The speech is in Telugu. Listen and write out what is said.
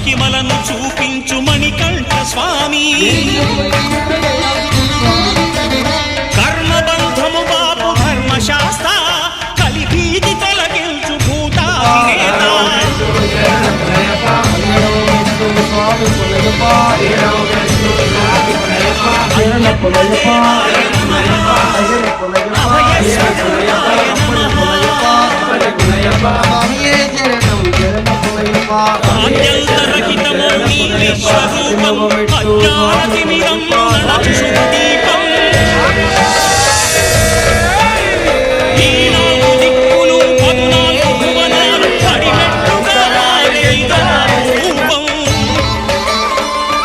మహిమలను చూపించు మణికంఠ స్వామి కర్మబంధము బాపు ధర్మశాస్త్ర కలిభీతి తొలగించు భూతాధినేత అత్యంతరహితమౌ నీ విశ్వరూపం అజ్ఞానతిమిరం నడచు